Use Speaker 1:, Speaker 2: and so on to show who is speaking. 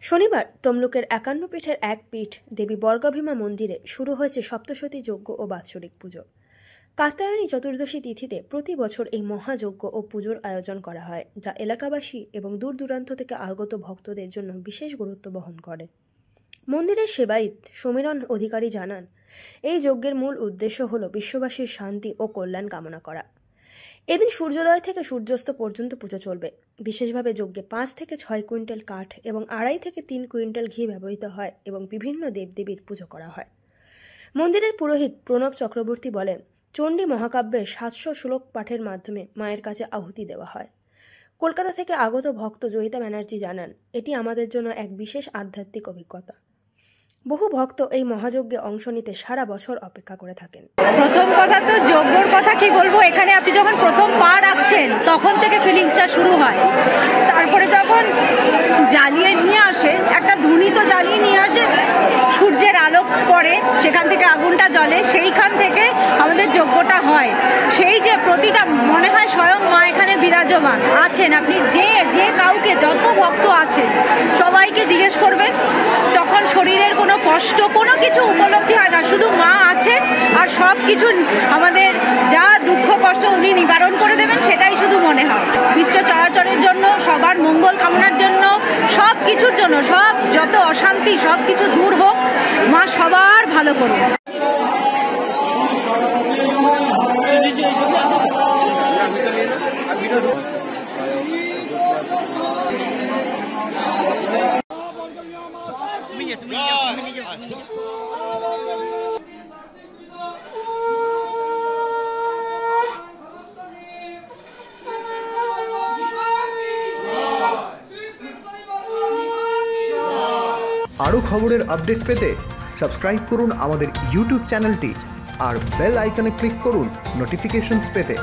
Speaker 1: শনিবার তমলুকের ৫১ পীঠের এক পীঠ দেবী বর্গাভীমা মন্দিরে শুরু হয়েছে সপ্তশতী যজ্ঞ ও বাৎসরিক পুজো। কাত্যায়নী চতুর্দশী তিথিতে প্রতি বছর এই মহাযজ্ঞ ও পুজোর আয়োজন করা হয়, যা এলাকাবাসী এবং দূর দূরান্ত থেকে আগত ভক্তদের জন্য বিশেষ গুরুত্ব বহন করে। মন্দিরের সেবায়িত সমীরণ অধিকারী জানান, এই যজ্ঞের মূল উদ্দেশ্য হল বিশ্ববাসীর শান্তি ও কল্যাণ কামনা করা। এদিন সূর্যোদয় থেকে সূর্যাস্ত পর্যন্ত পুজো চলবে। বিশেষভাবে যজ্ঞে ৫ থেকে ৬ কুইন্টাল কাঠ এবং ২.৫ থেকে ৩ কুইন্টাল ঘি ব্যবহৃত হয় এবং বিভিন্ন দেবদেবীর পুজো করা হয়। মন্দিরের পুরোহিত প্রণব চক্রবর্তী বলেন, চণ্ডী মহাকাব্যের ৭০০ শ্লোক পাঠের মাধ্যমে মায়ের কাছে আহুতি দেওয়া হয়। কলকাতা থেকে আগত ভক্ত জয়িতা ব্যানার্জি জানান, এটি আমাদের জন্য এক বিশেষ আধ্যাত্মিক অভিজ্ঞতা। বহু ভক্ত এই মহাযজ্ঞে অংশ নিতে সারা বছর অপেক্ষা করে থাকেন।
Speaker 2: প্রথম কথা তো যজ্ঞর কথা কি বলবো, এখানে আপনি যখন প্রথম পা রাখছেন তখন থেকে ফিলিংসটা শুরু হয়। তারপরে যখন জ্বালিয়ে নিয়ে আসে, একটা ধুনি তো জ্বালিয়ে নিয়ে আসে, সূর্যের আলোক পড়ে, সেখান থেকে আগুনটা জ্বলে, সেইখান থেকে আমাদের যজ্ঞটা হয়। সেই যে প্রতিটা মনে হয় স্বয়ং মা এখানে বিরাজমান আছেন। আপনি যে কাউকে, যত ভক্ত আছে সবাইকে জিজ্ঞেস করবেন, তখন শরীরের কোনো কষ্ট কোনো কিছু উপলব্ধি হয় না, শুধু মা আছেন আর সব কিছু আমাদের যা দুঃখ কষ্ট উনি নিবারণ করে দেবেন, সেটাই শুধু মনে হয়। বিশ্ব চরাচরের জন্য, সবার মঙ্গল কামনার জন্য, সব কিছুর জন্য, সব যত অশান্তি সব কিছু দূর হোক, মা সবার ভালো করুন।
Speaker 3: আরও খবরের আপডেট পেতে সাবস্ক্রাইব করুন আমাদের ইউটিউব চ্যানেলটি আর বেল আইকনে ক্লিক করুন নোটিফিকেশনস পেতে।